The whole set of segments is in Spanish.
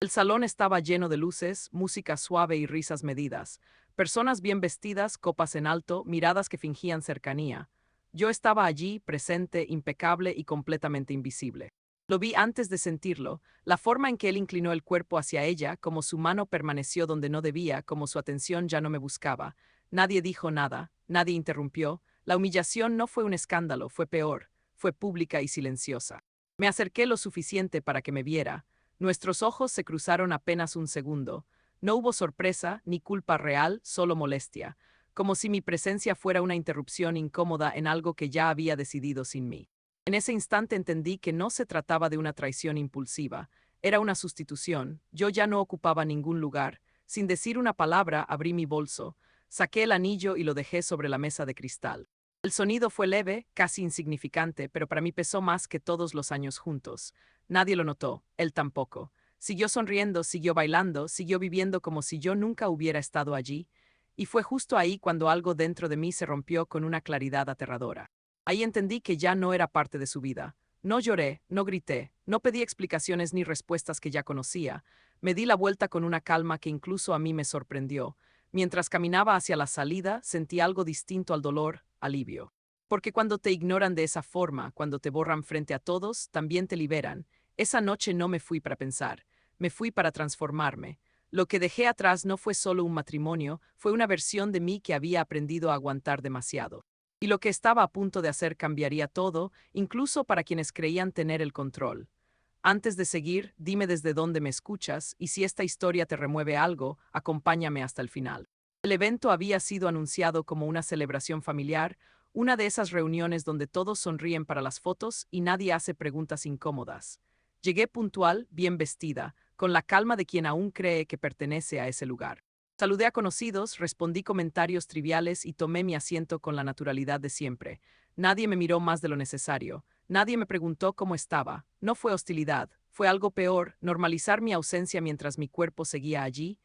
El salón estaba lleno de luces, música suave y risas medidas. Personas bien vestidas, copas en alto, miradas que fingían cercanía. Yo estaba allí, presente, impecable y completamente invisible. Lo vi antes de sentirlo, la forma en que él inclinó el cuerpo hacia ella, como su mano permaneció donde no debía, como su atención ya no me buscaba. Nadie dijo nada, nadie interrumpió. La humillación no fue un escándalo, fue peor, fue pública y silenciosa. Me acerqué lo suficiente para que me viera. Nuestros ojos se cruzaron apenas un segundo. No hubo sorpresa, ni culpa real, solo molestia, como si mi presencia fuera una interrupción incómoda en algo que ya había decidido sin mí. En ese instante entendí que no se trataba de una traición impulsiva, era una sustitución. Yo ya no ocupaba ningún lugar. Sin decir una palabra, abrí mi bolso, saqué el anillo y lo dejé sobre la mesa de cristal. El sonido fue leve, casi insignificante, pero para mí pesó más que todos los años juntos. Nadie lo notó, él tampoco. Siguió sonriendo, siguió bailando, siguió viviendo como si yo nunca hubiera estado allí, y fue justo ahí cuando algo dentro de mí se rompió con una claridad aterradora. Ahí entendí que ya no era parte de su vida. No lloré, no grité, no pedí explicaciones ni respuestas que ya conocía. Me di la vuelta con una calma que incluso a mí me sorprendió. Mientras caminaba hacia la salida, sentí algo distinto al dolor, alivio. Porque cuando te ignoran de esa forma, cuando te borran frente a todos, también te liberan. Esa noche no me fui para pensar, me fui para transformarme. Lo que dejé atrás no fue solo un matrimonio, fue una versión de mí que había aprendido a aguantar demasiado. Y lo que estaba a punto de hacer cambiaría todo, incluso para quienes creían tener el control. Antes de seguir, dime desde dónde me escuchas y si esta historia te remueve algo, acompáñame hasta el final. El evento había sido anunciado como una celebración familiar, una de esas reuniones donde todos sonríen para las fotos y nadie hace preguntas incómodas. Llegué puntual, bien vestida, con la calma de quien aún cree que pertenece a ese lugar. Saludé a conocidos, respondí comentarios triviales y tomé mi asiento con la naturalidad de siempre. Nadie me miró más de lo necesario. Nadie me preguntó cómo estaba. No fue hostilidad, fue algo peor, normalizar mi ausencia mientras mi cuerpo seguía allí.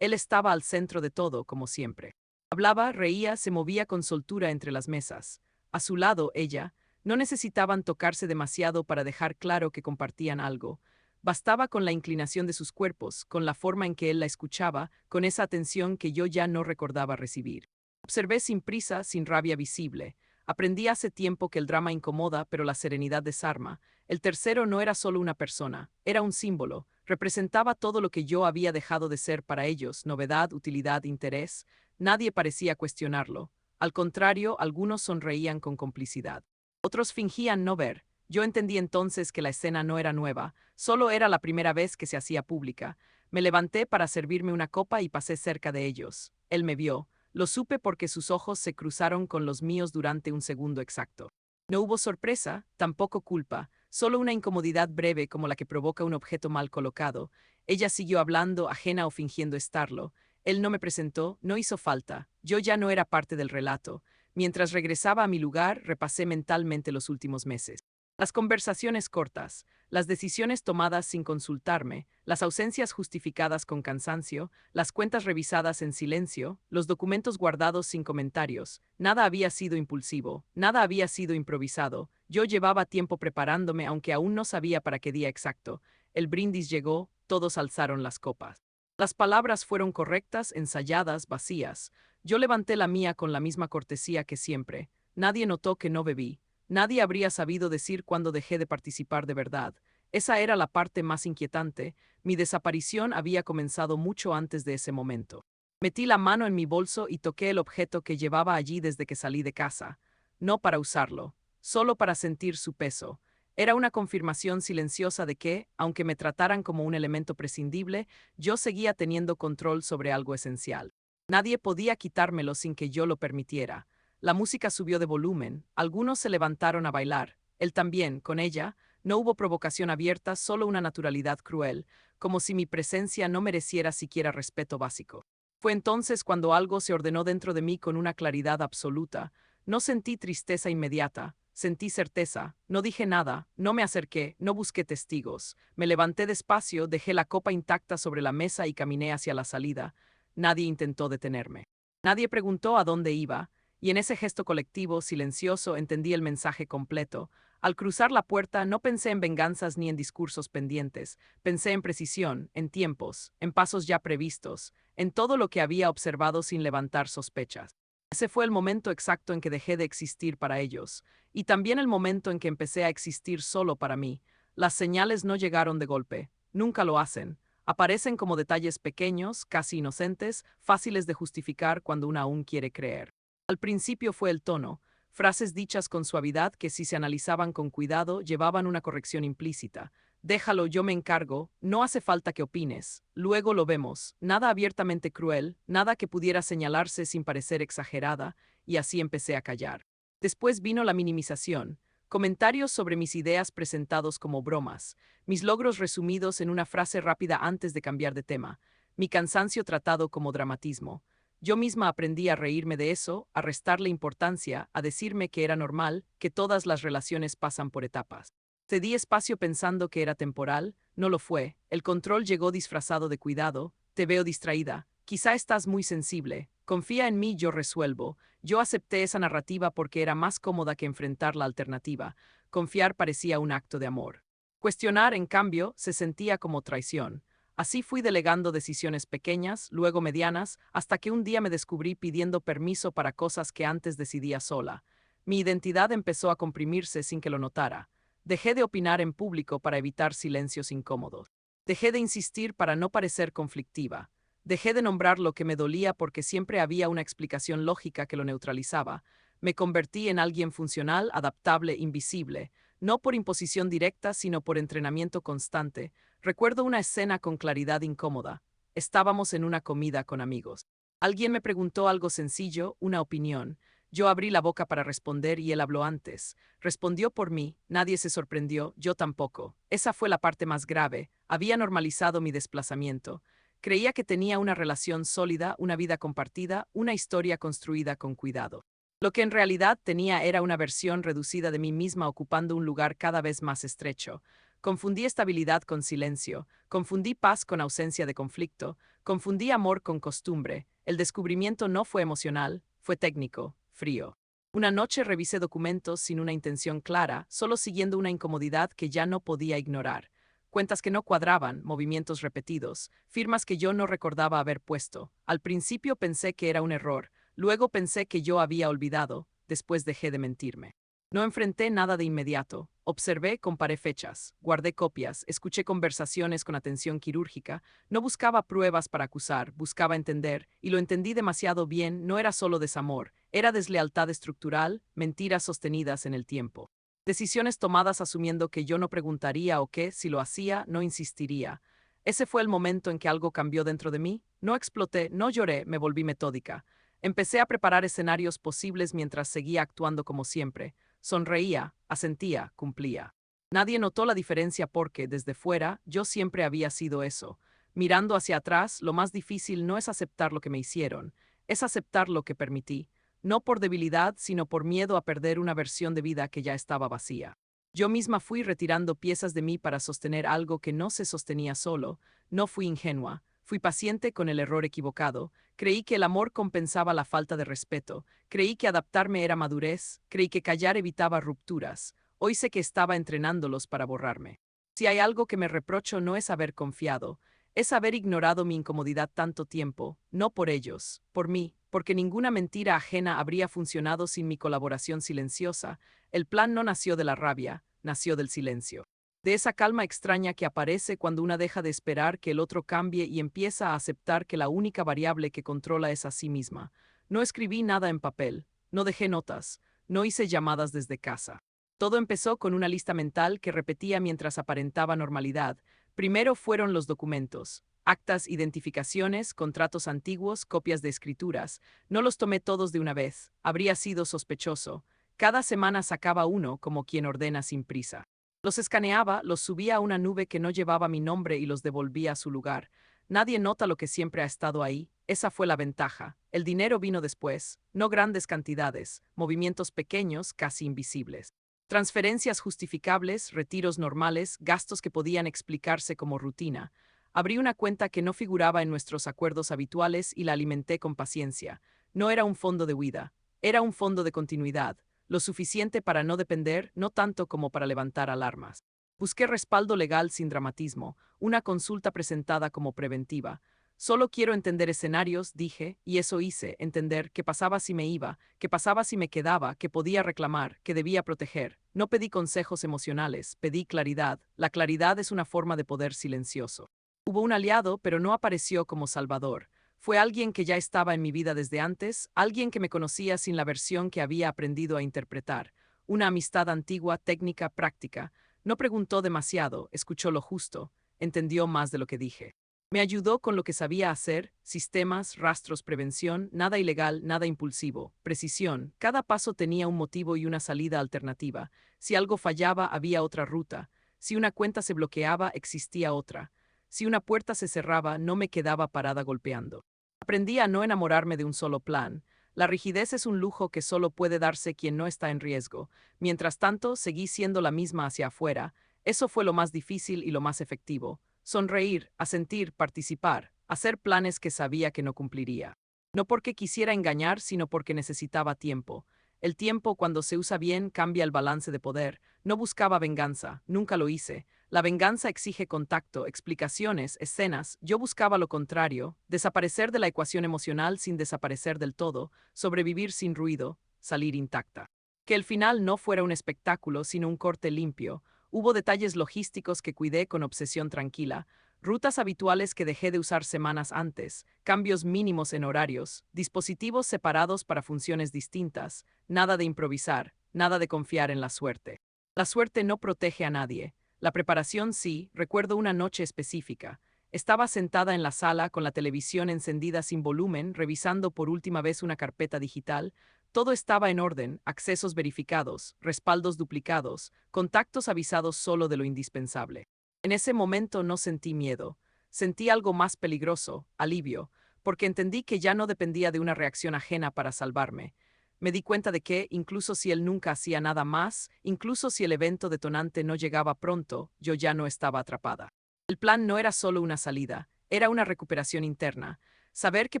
Él estaba al centro de todo, como siempre. Hablaba, reía, se movía con soltura entre las mesas. A su lado, ella, no necesitaban tocarse demasiado para dejar claro que compartían algo. Bastaba con la inclinación de sus cuerpos, con la forma en que él la escuchaba, con esa atención que yo ya no recordaba recibir. Observé sin prisa, sin rabia visible. Aprendí hace tiempo que el drama incomoda, pero la serenidad desarma. El tercero no era solo una persona, era un símbolo. Representaba todo lo que yo había dejado de ser para ellos: novedad, utilidad, interés. Nadie parecía cuestionarlo. Al contrario, algunos sonreían con complicidad. Otros fingían no ver. Yo entendí entonces que la escena no era nueva, solo era la primera vez que se hacía pública. Me levanté para servirme una copa y pasé cerca de ellos. Él me vio. Lo supe porque sus ojos se cruzaron con los míos durante un segundo exacto. No hubo sorpresa, tampoco culpa, solo una incomodidad breve como la que provoca un objeto mal colocado. Ella siguió hablando, ajena o fingiendo estarlo. Él no me presentó, no hizo falta. Yo ya no era parte del relato. Mientras regresaba a mi lugar, repasé mentalmente los últimos meses. Las conversaciones cortas, las decisiones tomadas sin consultarme, las ausencias justificadas con cansancio, las cuentas revisadas en silencio, los documentos guardados sin comentarios. Nada había sido impulsivo, nada había sido improvisado. Yo llevaba tiempo preparándome, aunque aún no sabía para qué día exacto. El brindis llegó, todos alzaron las copas. Las palabras fueron correctas, ensayadas, vacías. Yo levanté la mía con la misma cortesía que siempre. Nadie notó que no bebí. Nadie habría sabido decir cuándo dejé de participar de verdad. Esa era la parte más inquietante. Mi desaparición había comenzado mucho antes de ese momento. Metí la mano en mi bolso y toqué el objeto que llevaba allí desde que salí de casa. No para usarlo, solo para sentir su peso. Era una confirmación silenciosa de que, aunque me trataran como un elemento prescindible, yo seguía teniendo control sobre algo esencial. Nadie podía quitármelo sin que yo lo permitiera. La música subió de volumen, algunos se levantaron a bailar, él también, con ella. No hubo provocación abierta, solo una naturalidad cruel, como si mi presencia no mereciera siquiera respeto básico. Fue entonces cuando algo se ordenó dentro de mí con una claridad absoluta. No sentí tristeza inmediata, sentí certeza. No dije nada, no me acerqué, no busqué testigos. Me levanté despacio, dejé la copa intacta sobre la mesa y caminé hacia la salida. Nadie intentó detenerme. Nadie preguntó a dónde iba. Y en ese gesto colectivo, silencioso, entendí el mensaje completo. Al cruzar la puerta no pensé en venganzas ni en discursos pendientes, pensé en precisión, en tiempos, en pasos ya previstos, en todo lo que había observado sin levantar sospechas. Ese fue el momento exacto en que dejé de existir para ellos, y también el momento en que empecé a existir solo para mí. Las señales no llegaron de golpe, nunca lo hacen. Aparecen como detalles pequeños, casi inocentes, fáciles de justificar cuando uno aún quiere creer. Al principio fue el tono, frases dichas con suavidad que si se analizaban con cuidado llevaban una corrección implícita. Déjalo, yo me encargo, no hace falta que opines, luego lo vemos, nada abiertamente cruel, nada que pudiera señalarse sin parecer exagerada, y así empecé a callar. Después vino la minimización, comentarios sobre mis ideas presentados como bromas, mis logros resumidos en una frase rápida antes de cambiar de tema, mi cansancio tratado como dramatismo. Yo misma aprendí a reírme de eso, a restarle importancia, a decirme que era normal, que todas las relaciones pasan por etapas. Cedí espacio pensando que era temporal, no lo fue, el control llegó disfrazado de cuidado, te veo distraída, quizá estás muy sensible, confía en mí, yo resuelvo. Yo acepté esa narrativa porque era más cómoda que enfrentar la alternativa, confiar parecía un acto de amor. Cuestionar, en cambio, se sentía como traición. Así fui delegando decisiones pequeñas, luego medianas, hasta que un día me descubrí pidiendo permiso para cosas que antes decidía sola. Mi identidad empezó a comprimirse sin que lo notara. Dejé de opinar en público para evitar silencios incómodos. Dejé de insistir para no parecer conflictiva. Dejé de nombrar lo que me dolía porque siempre había una explicación lógica que lo neutralizaba. Me convertí en alguien funcional, adaptable, invisible, no por imposición directa, sino por entrenamiento constante. Recuerdo una escena con claridad incómoda. Estábamos en una comida con amigos. Alguien me preguntó algo sencillo, una opinión. Yo abrí la boca para responder y él habló antes. Respondió por mí, nadie se sorprendió, yo tampoco. Esa fue la parte más grave. Había normalizado mi desplazamiento. Creía que tenía una relación sólida, una vida compartida, una historia construida con cuidado. Lo que en realidad tenía era una versión reducida de mí misma ocupando un lugar cada vez más estrecho. Confundí estabilidad con silencio, confundí paz con ausencia de conflicto, confundí amor con costumbre. El descubrimiento no fue emocional, fue técnico, frío. Una noche revisé documentos sin una intención clara, solo siguiendo una incomodidad que ya no podía ignorar. Cuentas que no cuadraban, movimientos repetidos, firmas que yo no recordaba haber puesto. Al principio pensé que era un error, luego pensé que yo había olvidado, después dejé de mentirme. No enfrenté nada de inmediato. Observé, comparé fechas, guardé copias, escuché conversaciones con atención quirúrgica, no buscaba pruebas para acusar, buscaba entender, y lo entendí demasiado bien, no era solo desamor, era deslealtad estructural, mentiras sostenidas en el tiempo. Decisiones tomadas asumiendo que yo no preguntaría o que, si lo hacía, no insistiría. Ese fue el momento en que algo cambió dentro de mí. No exploté, no lloré, me volví metódica. Empecé a preparar escenarios posibles mientras seguía actuando como siempre. Sonreía, asentía, cumplía. Nadie notó la diferencia porque, desde fuera, yo siempre había sido eso. Mirando hacia atrás, lo más difícil no es aceptar lo que me hicieron, es aceptar lo que permití, no por debilidad, sino por miedo a perder una versión de vida que ya estaba vacía. Yo misma fui retirando piezas de mí para sostener algo que no se sostenía solo, no fui ingenua, fui paciente con el error equivocado, creí que el amor compensaba la falta de respeto, creí que adaptarme era madurez, creí que callar evitaba rupturas. Hoy sé que estaba entrenándolos para borrarme. Si hay algo que me reprocho no es haber confiado, es haber ignorado mi incomodidad tanto tiempo, no por ellos, por mí, porque ninguna mentira ajena habría funcionado sin mi colaboración silenciosa. El plan no nació de la rabia, nació del silencio. De esa calma extraña que aparece cuando una deja de esperar que el otro cambie y empieza a aceptar que la única variable que controla es a sí misma. No escribí nada en papel, no dejé notas, no hice llamadas desde casa. Todo empezó con una lista mental que repetía mientras aparentaba normalidad. Primero fueron los documentos, actas, identificaciones, contratos antiguos, copias de escrituras. No los tomé todos de una vez, habría sido sospechoso. Cada semana sacaba uno como quien ordena sin prisa. Los escaneaba, los subía a una nube que no llevaba mi nombre y los devolvía a su lugar. Nadie nota lo que siempre ha estado ahí, esa fue la ventaja. El dinero vino después, no grandes cantidades, movimientos pequeños, casi invisibles. Transferencias justificables, retiros normales, gastos que podían explicarse como rutina. Abrí una cuenta que no figuraba en nuestros acuerdos habituales y la alimenté con paciencia. No era un fondo de huida, era un fondo de continuidad. lo suficiente para no depender, no tanto como para levantar alarmas. Busqué respaldo legal sin dramatismo, una consulta presentada como preventiva. Solo quiero entender escenarios, dije, y eso hice, entender qué pasaba si me iba, qué pasaba si me quedaba, qué podía reclamar, qué debía proteger. No pedí consejos emocionales, pedí claridad. La claridad es una forma de poder silencioso. Hubo un aliado, pero no apareció como salvador. Fue alguien que ya estaba en mi vida desde antes, alguien que me conocía sin la versión que había aprendido a interpretar. Una amistad antigua, técnica, práctica. No preguntó demasiado, escuchó lo justo, entendió más de lo que dije. Me ayudó con lo que sabía hacer, sistemas, rastros, prevención, nada ilegal, nada impulsivo, precisión. Cada paso tenía un motivo y una salida alternativa. Si algo fallaba, había otra ruta. Si una cuenta se bloqueaba, existía otra. Si una puerta se cerraba, no me quedaba parada golpeando. Aprendí a no enamorarme de un solo plan. La rigidez es un lujo que solo puede darse quien no está en riesgo. Mientras tanto, seguí siendo la misma hacia afuera. Eso fue lo más difícil y lo más efectivo. Sonreír, asentir, participar, hacer planes que sabía que no cumpliría. No porque quisiera engañar, sino porque necesitaba tiempo. El tiempo, cuando se usa bien, cambia el balance de poder. No buscaba venganza, nunca lo hice. La venganza exige contacto, explicaciones, escenas. Yo buscaba lo contrario, desaparecer de la ecuación emocional sin desaparecer del todo, sobrevivir sin ruido, salir intacta. Que el final no fuera un espectáculo, sino un corte limpio. Hubo detalles logísticos que cuidé con obsesión tranquila, rutas habituales que dejé de usar semanas antes, cambios mínimos en horarios, dispositivos separados para funciones distintas, nada de improvisar, nada de confiar en la suerte. La suerte no protege a nadie. La preparación sí. Recuerdo una noche específica. Estaba sentada en la sala con la televisión encendida sin volumen, revisando por última vez una carpeta digital. Todo estaba en orden, accesos verificados, respaldos duplicados, contactos avisados solo de lo indispensable. En ese momento no sentí miedo. Sentí algo más peligroso, alivio, porque entendí que ya no dependía de una reacción ajena para salvarme. Me di cuenta de que, incluso si él nunca hacía nada más, incluso si el evento detonante no llegaba pronto, yo ya no estaba atrapada. El plan no era solo una salida, era una recuperación interna. Saber que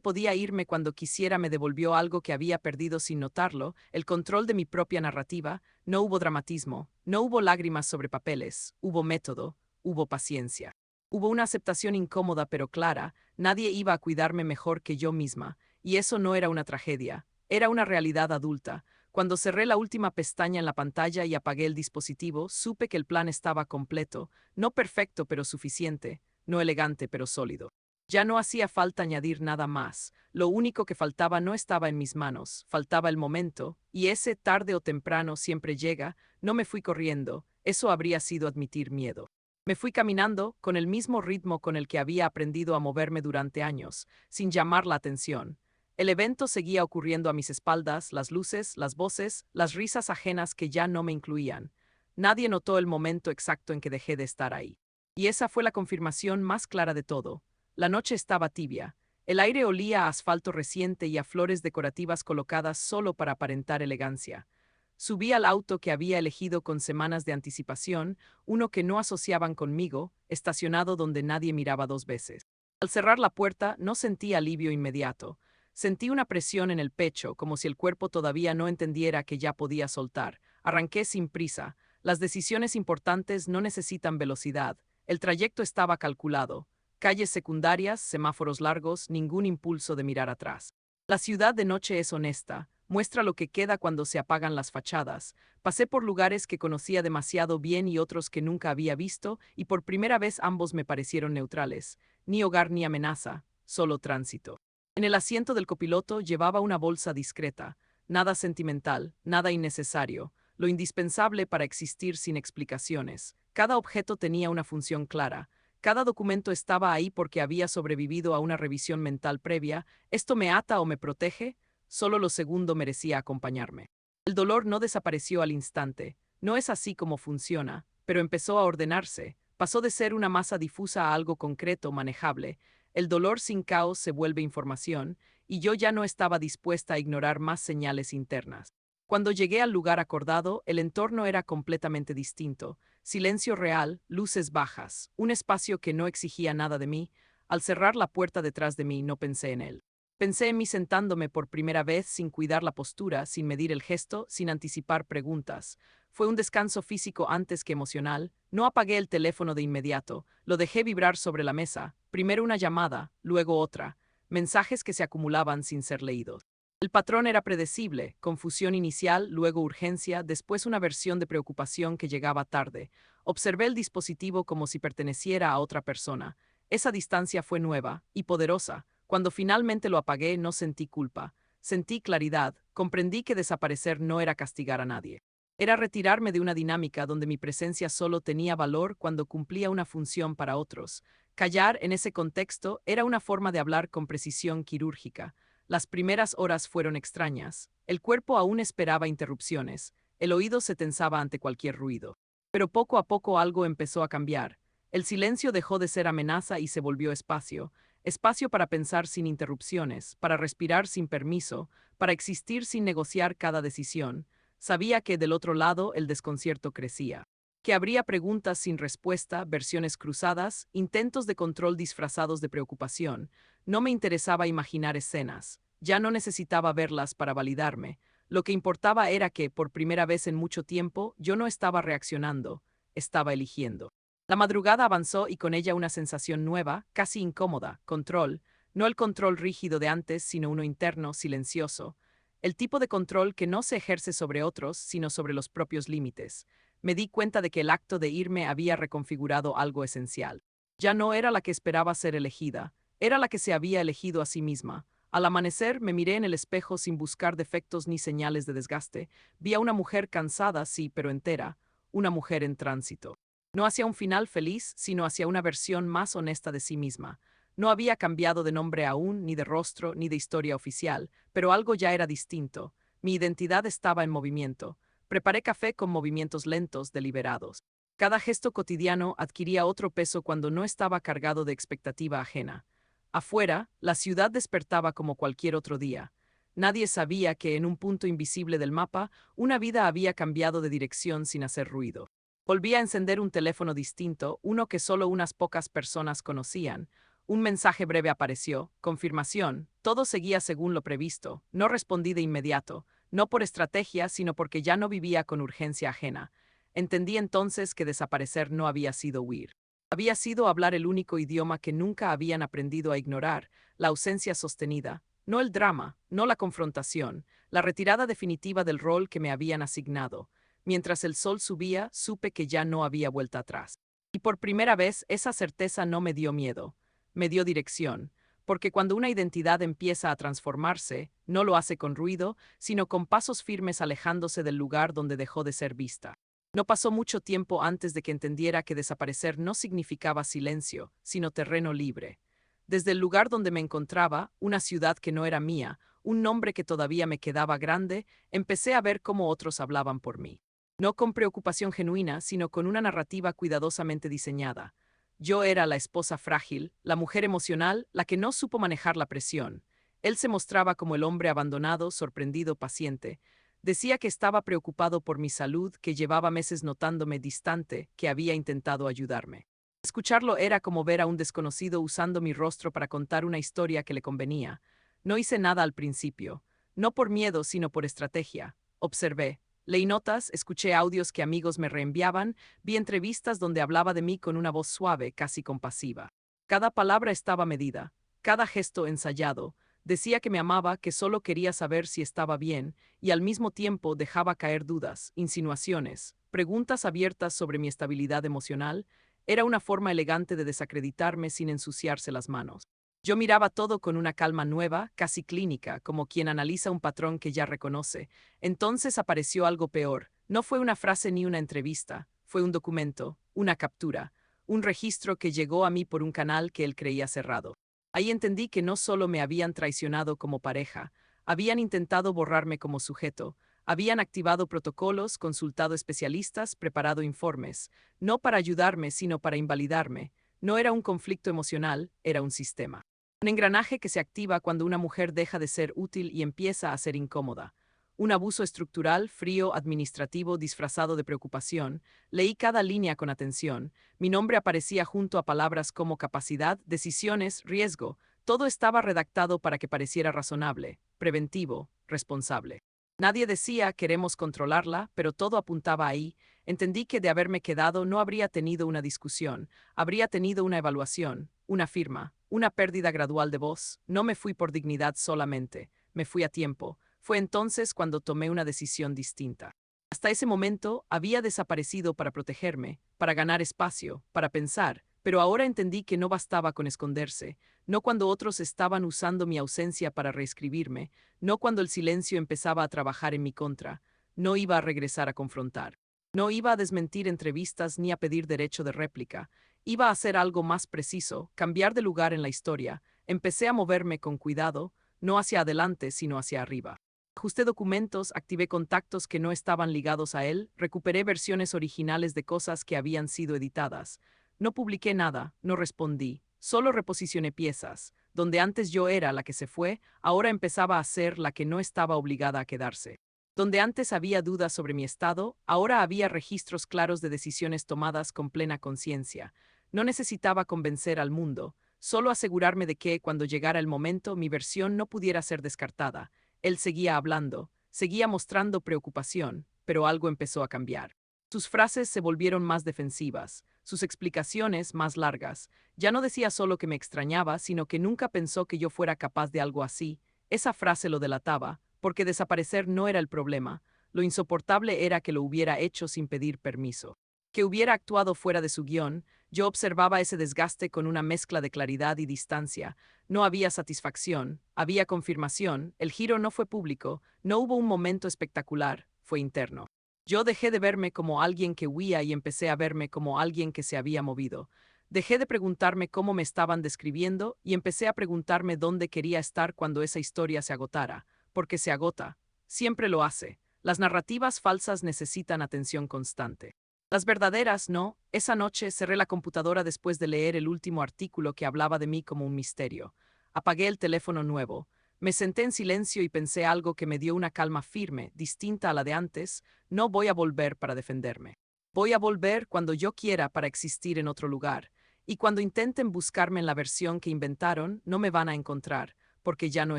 podía irme cuando quisiera me devolvió algo que había perdido sin notarlo, el control de mi propia narrativa. No hubo dramatismo, no hubo lágrimas sobre papeles, hubo método, hubo paciencia. Hubo una aceptación incómoda pero clara, nadie iba a cuidarme mejor que yo misma, y eso no era una tragedia, era una realidad adulta. Cuando cerré la última pestaña en la pantalla y apagué el dispositivo, supe que el plan estaba completo, no perfecto pero suficiente, no elegante pero sólido. Ya no hacía falta añadir nada más. Lo único que faltaba no estaba en mis manos, faltaba el momento, y ese tarde o temprano siempre llega. No me fui corriendo, eso habría sido admitir miedo. Me fui caminando, con el mismo ritmo con el que había aprendido a moverme durante años, sin llamar la atención. El evento seguía ocurriendo a mis espaldas, las luces, las voces, las risas ajenas que ya no me incluían. Nadie notó el momento exacto en que dejé de estar ahí. Y esa fue la confirmación más clara de todo. La noche estaba tibia. El aire olía a asfalto reciente y a flores decorativas colocadas solo para aparentar elegancia. Subí al auto que había elegido con semanas de anticipación, uno que no asociaban conmigo, estacionado donde nadie miraba dos veces. Al cerrar la puerta, no sentí alivio inmediato. Sentí una presión en el pecho, como si el cuerpo todavía no entendiera que ya podía soltar. Arranqué sin prisa. Las decisiones importantes no necesitan velocidad. El trayecto estaba calculado. Calles secundarias, semáforos largos, ningún impulso de mirar atrás. La ciudad de noche es honesta, muestra lo que queda cuando se apagan las fachadas. Pasé por lugares que conocía demasiado bien y otros que nunca había visto, y por primera vez ambos me parecieron neutrales. Ni hogar ni amenaza, solo tránsito. En el asiento del copiloto llevaba una bolsa discreta, nada sentimental, nada innecesario, lo indispensable para existir sin explicaciones. Cada objeto tenía una función clara. Cada documento estaba ahí porque había sobrevivido a una revisión mental previa. ¿Esto me ata o me protege? Solo lo segundo merecía acompañarme. El dolor no desapareció al instante. No es así como funciona, pero empezó a ordenarse. Pasó de ser una masa difusa a algo concreto, manejable. El dolor sin caos se vuelve información, y yo ya no estaba dispuesta a ignorar más señales internas. Cuando llegué al lugar acordado, el entorno era completamente distinto. Silencio real, luces bajas, un espacio que no exigía nada de mí. Al cerrar la puerta detrás de mí no pensé en él. Pensé en mí sentándome por primera vez sin cuidar la postura, sin medir el gesto, sin anticipar preguntas. Fue un descanso físico antes que emocional. No apagué el teléfono de inmediato, lo dejé vibrar sobre la mesa, primero una llamada, luego otra, mensajes que se acumulaban sin ser leídos. El patrón era predecible, confusión inicial, luego urgencia, después una versión de preocupación que llegaba tarde. Observé el dispositivo como si perteneciera a otra persona. Esa distancia fue nueva y poderosa. Cuando finalmente lo apagué, no sentí culpa. Sentí claridad, comprendí que desaparecer no era castigar a nadie. Era retirarme de una dinámica donde mi presencia solo tenía valor cuando cumplía una función para otros. Callar en ese contexto era una forma de hablar con precisión quirúrgica. Las primeras horas fueron extrañas. El cuerpo aún esperaba interrupciones. El oído se tensaba ante cualquier ruido. Pero poco a poco algo empezó a cambiar. El silencio dejó de ser amenaza y se volvió espacio. Espacio para pensar sin interrupciones, para respirar sin permiso, para existir sin negociar cada decisión. Sabía que del otro lado el desconcierto crecía. Que habría preguntas sin respuesta, versiones cruzadas, intentos de control disfrazados de preocupación. No me interesaba imaginar escenas. Ya no necesitaba verlas para validarme. Lo que importaba era que, por primera vez en mucho tiempo, yo no estaba reaccionando, estaba eligiendo. La madrugada avanzó y con ella una sensación nueva, casi incómoda, control. No el control rígido de antes, sino uno interno, silencioso. El tipo de control que no se ejerce sobre otros, sino sobre los propios límites. Me di cuenta de que el acto de irme había reconfigurado algo esencial. Ya no era la que esperaba ser elegida, era la que se había elegido a sí misma. Al amanecer me miré en el espejo sin buscar defectos ni señales de desgaste. Vi a una mujer cansada, sí, pero entera, una mujer en tránsito. No hacia un final feliz, sino hacia una versión más honesta de sí misma. No había cambiado de nombre aún, ni de rostro, ni de historia oficial, pero algo ya era distinto. Mi identidad estaba en movimiento. Preparé café con movimientos lentos, deliberados. Cada gesto cotidiano adquiría otro peso cuando no estaba cargado de expectativa ajena. Afuera, la ciudad despertaba como cualquier otro día. Nadie sabía que en un punto invisible del mapa, una vida había cambiado de dirección sin hacer ruido. Volví a encender un teléfono distinto, uno que solo unas pocas personas conocían. Un mensaje breve apareció, confirmación, todo seguía según lo previsto. No respondí de inmediato, no por estrategia, sino porque ya no vivía con urgencia ajena. Entendí entonces que desaparecer no había sido huir. Había sido hablar el único idioma que nunca habían aprendido a ignorar, la ausencia sostenida, no el drama, no la confrontación, la retirada definitiva del rol que me habían asignado. Mientras el sol subía, supe que ya no había vuelta atrás. Y por primera vez esa certeza no me dio miedo, me dio dirección, porque cuando una identidad empieza a transformarse, no lo hace con ruido, sino con pasos firmes alejándose del lugar donde dejó de ser vista. No pasó mucho tiempo antes de que entendiera que desaparecer no significaba silencio, sino terreno libre. Desde el lugar donde me encontraba, una ciudad que no era mía, un nombre que todavía me quedaba grande, empecé a ver cómo otros hablaban por mí. No con preocupación genuina, sino con una narrativa cuidadosamente diseñada. Yo era la esposa frágil, la mujer emocional, la que no supo manejar la presión. Él se mostraba como el hombre abandonado, sorprendido, paciente. Decía que estaba preocupado por mi salud, que llevaba meses notándome distante, que había intentado ayudarme. Escucharlo era como ver a un desconocido usando mi rostro para contar una historia que le convenía. No hice nada al principio, no por miedo, sino por estrategia. Observé. Leí notas, escuché audios que amigos me reenviaban, vi entrevistas donde hablaba de mí con una voz suave, casi compasiva. Cada palabra estaba medida, cada gesto ensayado. Decía que me amaba, que solo quería saber si estaba bien, y al mismo tiempo dejaba caer dudas, insinuaciones, preguntas abiertas sobre mi estabilidad emocional. Era una forma elegante de desacreditarme sin ensuciarse las manos. Yo miraba todo con una calma nueva, casi clínica, como quien analiza un patrón que ya reconoce. Entonces apareció algo peor. No fue una frase ni una entrevista, fue un documento, una captura, un registro que llegó a mí por un canal que él creía cerrado. Ahí entendí que no solo me habían traicionado como pareja, habían intentado borrarme como sujeto, habían activado protocolos, consultado especialistas, preparado informes, no para ayudarme, sino para invalidarme. No era un conflicto emocional, era un sistema. Un engranaje que se activa cuando una mujer deja de ser útil y empieza a ser incómoda. Un abuso estructural, frío, administrativo, disfrazado de preocupación. Leí cada línea con atención. Mi nombre aparecía junto a palabras como capacidad, decisiones, riesgo. Todo estaba redactado para que pareciera razonable, preventivo, responsable. Nadie decía queremos controlarla, pero todo apuntaba ahí. Entendí que de haberme quedado no habría tenido una discusión, habría tenido una evaluación, una firma, una pérdida gradual de voz. No me fui por dignidad solamente, me fui a tiempo. Fue entonces cuando tomé una decisión distinta. Hasta ese momento había desaparecido para protegerme, para ganar espacio, para pensar, pero ahora entendí que no bastaba con esconderse, no cuando otros estaban usando mi ausencia para reescribirme, no cuando el silencio empezaba a trabajar en mi contra, no iba a regresar a confrontar. No iba a desmentir entrevistas ni a pedir derecho de réplica, iba a hacer algo más preciso, cambiar de lugar en la historia. Empecé a moverme con cuidado, no hacia adelante sino hacia arriba. Ajusté documentos, activé contactos que no estaban ligados a él, recuperé versiones originales de cosas que habían sido editadas. No publiqué nada, no respondí, solo reposicioné piezas. Donde antes yo era la que se fue, ahora empezaba a ser la que no estaba obligada a quedarse. Donde antes había dudas sobre mi estado, ahora había registros claros de decisiones tomadas con plena conciencia. No necesitaba convencer al mundo, solo asegurarme de que, cuando llegara el momento, mi versión no pudiera ser descartada. Él seguía hablando, seguía mostrando preocupación, pero algo empezó a cambiar. Sus frases se volvieron más defensivas, sus explicaciones más largas. Ya no decía solo que me extrañaba, sino que nunca pensó que yo fuera capaz de algo así. Esa frase lo delataba, porque desaparecer no era el problema. Lo insoportable era que lo hubiera hecho sin pedir permiso. Que hubiera actuado fuera de su guión. Yo observaba ese desgaste con una mezcla de claridad y distancia. No había satisfacción, había confirmación, el giro no fue público, no hubo un momento espectacular, fue interno. Yo dejé de verme como alguien que huía y empecé a verme como alguien que se había movido. Dejé de preguntarme cómo me estaban describiendo y empecé a preguntarme dónde quería estar cuando esa historia se agotara, porque se agota, siempre lo hace. Las narrativas falsas necesitan atención constante. Las verdaderas no. Esa noche cerré la computadora después de leer el último artículo que hablaba de mí como un misterio. Apagué el teléfono nuevo. Me senté en silencio y pensé algo que me dio una calma firme, distinta a la de antes. No voy a volver para defenderme. Voy a volver cuando yo quiera para existir en otro lugar. Y cuando intenten buscarme en la versión que inventaron, no me van a encontrar, porque ya no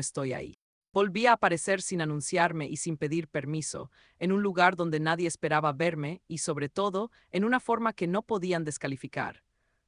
estoy ahí. Volví a aparecer sin anunciarme y sin pedir permiso, en un lugar donde nadie esperaba verme y, sobre todo, en una forma que no podían descalificar.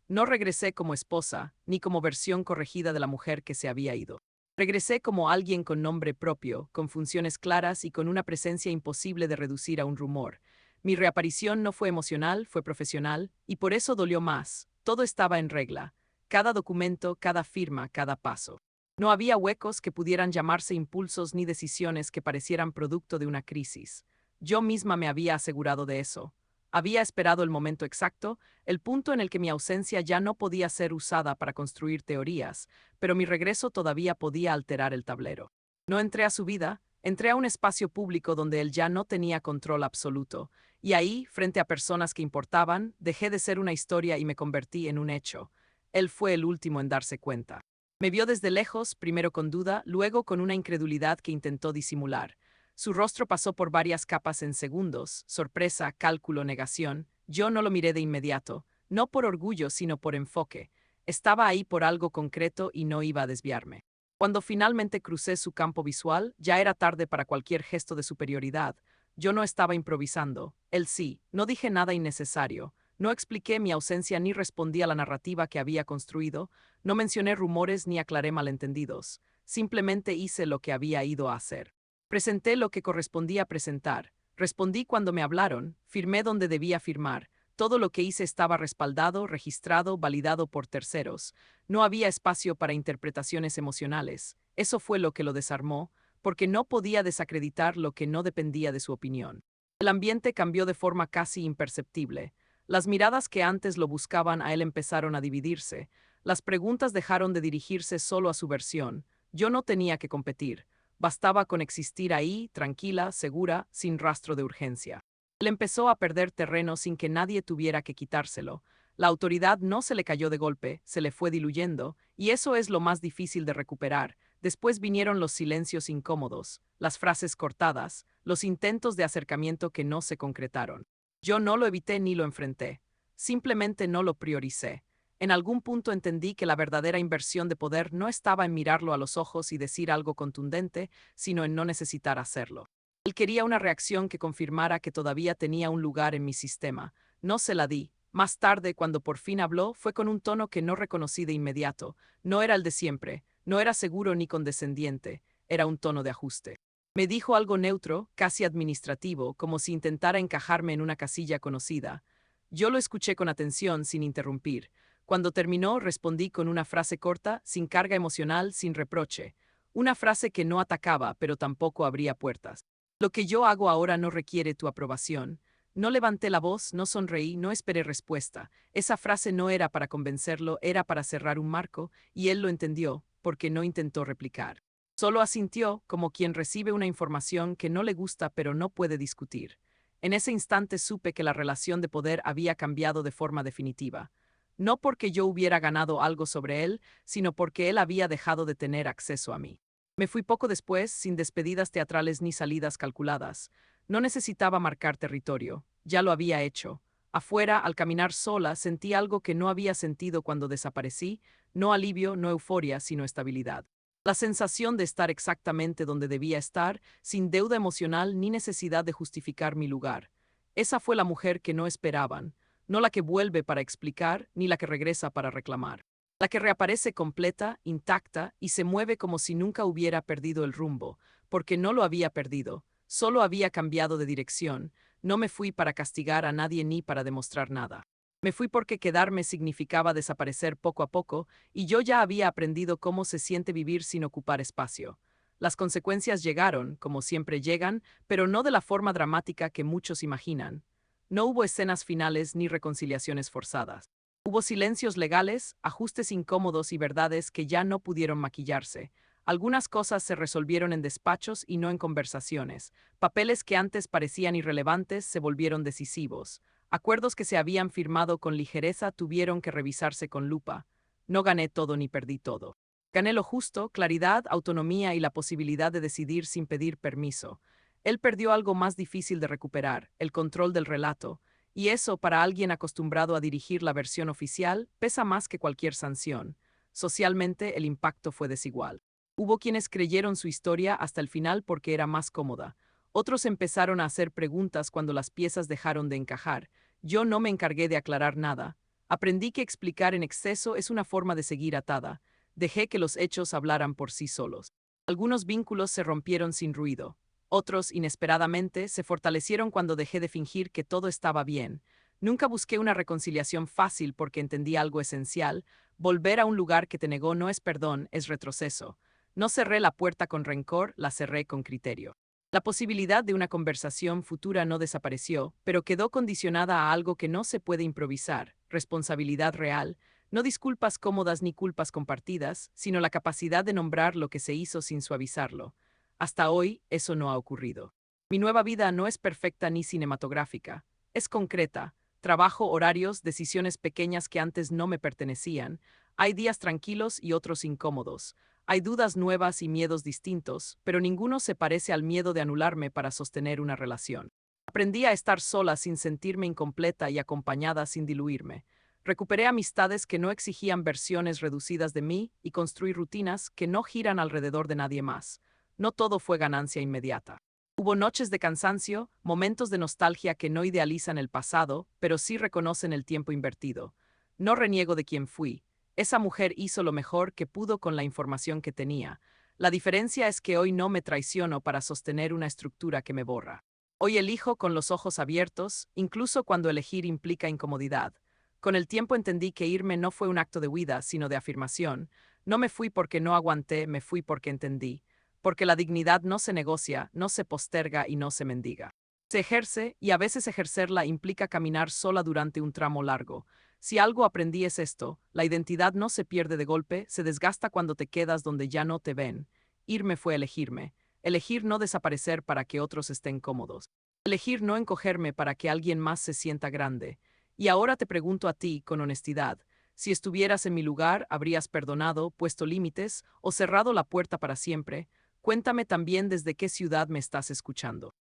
No regresé como esposa, ni como versión corregida de la mujer que se había ido. Regresé como alguien con nombre propio, con funciones claras y con una presencia imposible de reducir a un rumor. Mi reaparición no fue emocional, fue profesional, y por eso dolió más. Todo estaba en regla. Cada documento, cada firma, cada paso. No había huecos que pudieran llamarse impulsos ni decisiones que parecieran producto de una crisis. Yo misma me había asegurado de eso. Había esperado el momento exacto, el punto en el que mi ausencia ya no podía ser usada para construir teorías, pero mi regreso todavía podía alterar el tablero. No entré a su vida, entré a un espacio público donde él ya no tenía control absoluto, y ahí, frente a personas que importaban, dejé de ser una historia y me convertí en un hecho. Él fue el último en darse cuenta. Me vio desde lejos, primero con duda, luego con una incredulidad que intentó disimular. Su rostro pasó por varias capas en segundos, sorpresa, cálculo, negación. Yo no lo miré de inmediato, no por orgullo, sino por enfoque. Estaba ahí por algo concreto y no iba a desviarme. Cuando finalmente crucé su campo visual, ya era tarde para cualquier gesto de superioridad. Yo no estaba improvisando, él sí, no dije nada innecesario. No expliqué mi ausencia ni respondí a la narrativa que había construido, no mencioné rumores ni aclaré malentendidos, simplemente hice lo que había ido a hacer. Presenté lo que correspondía presentar, respondí cuando me hablaron, firmé donde debía firmar, todo lo que hice estaba respaldado, registrado, validado por terceros. No había espacio para interpretaciones emocionales. Eso fue lo que lo desarmó, porque no podía desacreditar lo que no dependía de su opinión. El ambiente cambió de forma casi imperceptible. Las miradas que antes lo buscaban a él empezaron a dividirse. Las preguntas dejaron de dirigirse solo a su versión. Yo no tenía que competir. Bastaba con existir ahí, tranquila, segura, sin rastro de urgencia. Él empezó a perder terreno sin que nadie tuviera que quitárselo. La autoridad no se le cayó de golpe, se le fue diluyendo, y eso es lo más difícil de recuperar. Después vinieron los silencios incómodos, las frases cortadas, los intentos de acercamiento que no se concretaron. Yo no lo evité ni lo enfrenté. Simplemente no lo prioricé. En algún punto entendí que la verdadera inversión de poder no estaba en mirarlo a los ojos y decir algo contundente, sino en no necesitar hacerlo. Él quería una reacción que confirmara que todavía tenía un lugar en mi sistema. No se la di. Más tarde, cuando por fin habló, fue con un tono que no reconocí de inmediato. No era el de siempre, no era seguro ni condescendiente, era un tono de ajuste. Me dijo algo neutro, casi administrativo, como si intentara encajarme en una casilla conocida. Yo lo escuché con atención, sin interrumpir. Cuando terminó, respondí con una frase corta, sin carga emocional, sin reproche. Una frase que no atacaba, pero tampoco abría puertas. Lo que yo hago ahora no requiere tu aprobación. No levanté la voz, no sonreí, no esperé respuesta. Esa frase no era para convencerlo, era para cerrar un marco, y él lo entendió, porque no intentó replicar. Solo asintió, como quien recibe una información que no le gusta pero no puede discutir. En ese instante supe que la relación de poder había cambiado de forma definitiva. No porque yo hubiera ganado algo sobre él, sino porque él había dejado de tener acceso a mí. Me fui poco después, sin despedidas teatrales ni salidas calculadas. No necesitaba marcar territorio, ya lo había hecho. Afuera, al caminar sola, sentí algo que no había sentido cuando desaparecí, no alivio, no euforia, sino estabilidad. La sensación de estar exactamente donde debía estar, sin deuda emocional ni necesidad de justificar mi lugar. Esa fue la mujer que no esperaban, no la que vuelve para explicar, ni la que regresa para reclamar. La que reaparece completa, intacta, y se mueve como si nunca hubiera perdido el rumbo, porque no lo había perdido, solo había cambiado de dirección. No me fui para castigar a nadie ni para demostrar nada. Me fui porque quedarme significaba desaparecer poco a poco, y yo ya había aprendido cómo se siente vivir sin ocupar espacio. Las consecuencias llegaron, como siempre llegan, pero no de la forma dramática que muchos imaginan. No hubo escenas finales ni reconciliaciones forzadas. Hubo silencios legales, ajustes incómodos y verdades que ya no pudieron maquillarse. Algunas cosas se resolvieron en despachos y no en conversaciones. Papeles que antes parecían irrelevantes se volvieron decisivos. Acuerdos que se habían firmado con ligereza tuvieron que revisarse con lupa. No gané todo ni perdí todo. Gané lo justo, claridad, autonomía y la posibilidad de decidir sin pedir permiso. Él perdió algo más difícil de recuperar, el control del relato, y eso, para alguien acostumbrado a dirigir la versión oficial, pesa más que cualquier sanción. Socialmente, el impacto fue desigual. Hubo quienes creyeron su historia hasta el final porque era más cómoda. Otros empezaron a hacer preguntas cuando las piezas dejaron de encajar. Yo no me encargué de aclarar nada. Aprendí que explicar en exceso es una forma de seguir atada. Dejé que los hechos hablaran por sí solos. Algunos vínculos se rompieron sin ruido. Otros, inesperadamente, se fortalecieron cuando dejé de fingir que todo estaba bien. Nunca busqué una reconciliación fácil porque entendí algo esencial. Volver a un lugar que te negó no es perdón, es retroceso. No cerré la puerta con rencor, la cerré con criterio. La posibilidad de una conversación futura no desapareció, pero quedó condicionada a algo que no se puede improvisar, responsabilidad real, no disculpas cómodas ni culpas compartidas, sino la capacidad de nombrar lo que se hizo sin suavizarlo. Hasta hoy, eso no ha ocurrido. Mi nueva vida no es perfecta ni cinematográfica, es concreta. Trabajo, horarios, decisiones pequeñas que antes no me pertenecían. Hay días tranquilos y otros incómodos. Hay dudas nuevas y miedos distintos, pero ninguno se parece al miedo de anularme para sostener una relación. Aprendí a estar sola sin sentirme incompleta y acompañada sin diluirme. Recuperé amistades que no exigían versiones reducidas de mí y construí rutinas que no giran alrededor de nadie más. No todo fue ganancia inmediata. Hubo noches de cansancio, momentos de nostalgia que no idealizan el pasado, pero sí reconocen el tiempo invertido. No reniego de quien fui. Esa mujer hizo lo mejor que pudo con la información que tenía. La diferencia es que hoy no me traiciono para sostener una estructura que me borra. Hoy elijo con los ojos abiertos, incluso cuando elegir implica incomodidad. Con el tiempo entendí que irme no fue un acto de huida, sino de afirmación. No me fui porque no aguanté, me fui porque entendí. Porque la dignidad no se negocia, no se posterga y no se mendiga. Se ejerce, y a veces ejercerla implica caminar sola durante un tramo largo. Si algo aprendí es esto: la identidad no se pierde de golpe, se desgasta cuando te quedas donde ya no te ven. Irme fue elegirme. Elegir no desaparecer para que otros estén cómodos. Elegir no encogerme para que alguien más se sienta grande. Y ahora te pregunto a ti, con honestidad, si estuvieras en mi lugar, ¿habrías perdonado, puesto límites o cerrado la puerta para siempre? Cuéntame también desde qué ciudad me estás escuchando.